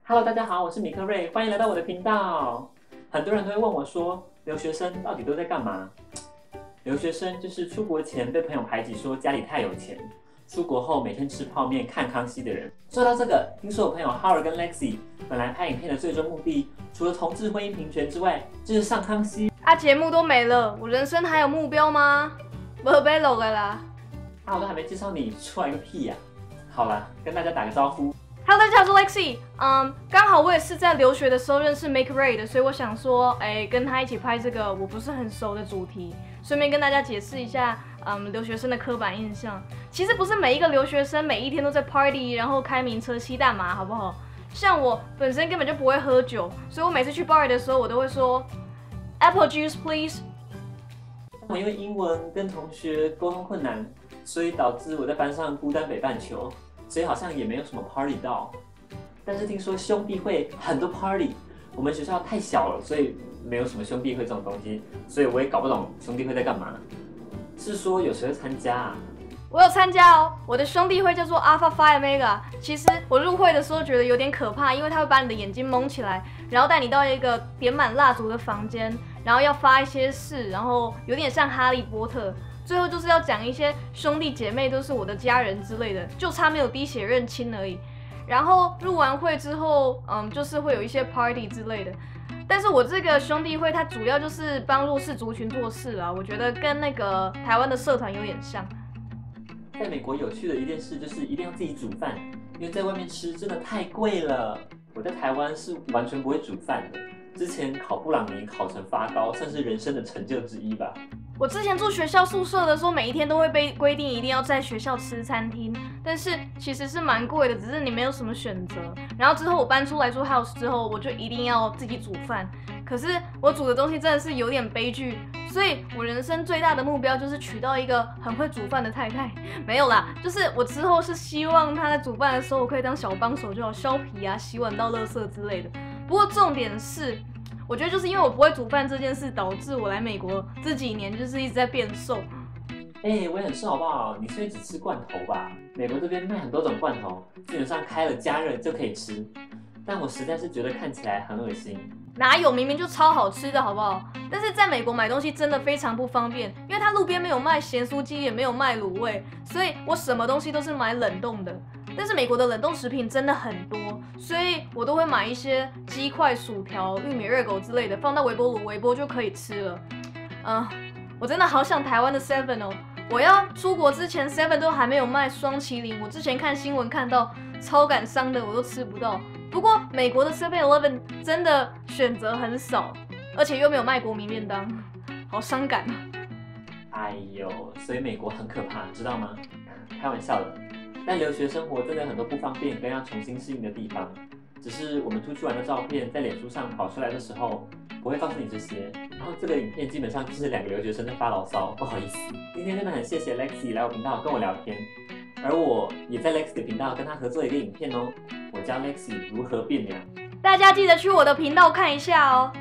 Hello，大家好，我是米克瑞，欢迎来到我的频道。很多人都会问我说，留学生到底都在干嘛？留学生就是出国前被朋友排挤，说家里太有钱，出国后每天吃泡面、看康熙的人。说到这个，听说我朋友 Howard 跟 Lexi 本来拍影片的最终目的，除了同志婚姻平权之外，就是上康熙。啊，节目都没了，我人生还有目标吗？没被录的啦。啊，我都还没介绍你，出来个屁呀！好啦，跟大家打个招呼。Hello，大家好，我是 Lexi。刚好我也是在留学的时候认识 Make Ray 的，所以我想说，跟他一起拍这个我不是很熟的主题，顺便跟大家解释一下，留学生的刻板印象。其实不是每一个留学生每一天都在 party，然后开名车、吸大麻，好不好？像我本身根本就不会喝酒，所以我每次去 bar 的时候，我都会说 Apple juice please。我因为英文跟同学沟通困难，所以导致我在班上孤单北半球，所以好像也没有什么 party 到。但是听说兄弟会很多 party， 我们学校太小了，所以没有什么兄弟会这种东西，所以我也搞不懂兄弟会在干嘛。是说有谁会参加啊？我有参加哦，我的兄弟会叫做 Alpha Phi Omega。其实我入会的时候觉得有点可怕，因为他会把你的眼睛蒙起来，然后带你到一个点满蜡烛的房间，然后要发一些誓，然后有点像哈利波特。最后就是要讲一些兄弟姐妹都是我的家人之类的，就差没有滴血认亲而已。然后入完会之后，就是会有一些 party 之类的。但是我这个兄弟会，它主要就是帮弱势族群做事啊，我觉得跟那个台湾的社团有点像。在美国有趣的一件事就是一定要自己煮饭，因为在外面吃真的太贵了。我在台湾是完全不会煮饭的，之前烤布朗尼烤成发糕，算是人生的成就之一吧。我之前住学校宿舍的时候，每一天都会被规定一定要在学校吃餐厅，但是其实是蛮贵的，只是你没有什么选择。然后之后我搬出来住 house 之后，我就一定要自己煮饭。可是我煮的东西真的是有点悲剧，所以我人生最大的目标就是娶到一个很会煮饭的太太。没有啦，就是我之后是希望她在煮饭的时候，我可以当小帮手，就好削皮啊、洗碗、倒垃圾之类的。不过重点是，我觉得就是因为我不会煮饭这件事，导致我来美国这几年就是一直在变瘦。我也很瘦好不好？你是只吃罐头吧？美国这边卖很多种罐头，基本上开了加热就可以吃，但我实在是觉得看起来很恶心。哪有，明明就超好吃的好不好？但是在美国买东西真的非常不方便，因为它路边没有卖咸酥鸡，也没有卖卤味，所以我什么东西都是买冷冻的。但是美国的冷冻食品真的很多，所以我都会买一些鸡块、薯条、玉米热狗之类的，放到微波炉微波就可以吃了。我真的好想台湾的 Seven 哦！我要出国之前 Seven 都还没有卖双麒麟，我之前看新闻看到超感伤的，我都吃不到。不过美国的 7-Eleven 真的选择很少，而且又没有卖国民便当，好伤感啊！哎呦，所以美国很可怕，知道吗？开玩笑的，但留学生活真的有很多不方便跟要重新适应的地方。只是我们出去玩的照片在脸书上跑出来的时候，不会告诉你这些。然后这个影片基本上就是两个留学生在发牢骚，不好意思。今天真的很谢谢 Lexi 来我频道跟我聊天，而我也在 Lexi 的频道跟他合作一个影片哦。我教 Lexi 如何变娘，大家记得去我的频道看一下哦。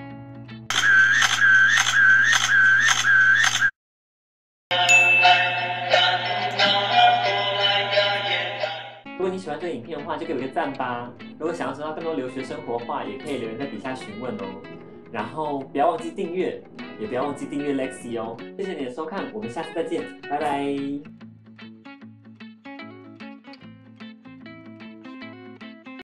如果你喜欢这个影片的话，就给我一个赞吧。如果想要知道更多留学生活的话，也可以留言在底下询问哦。然后不要忘记订阅，也不要忘记订阅 Lexi 哦。谢谢你的收看，我们下次再见，拜拜。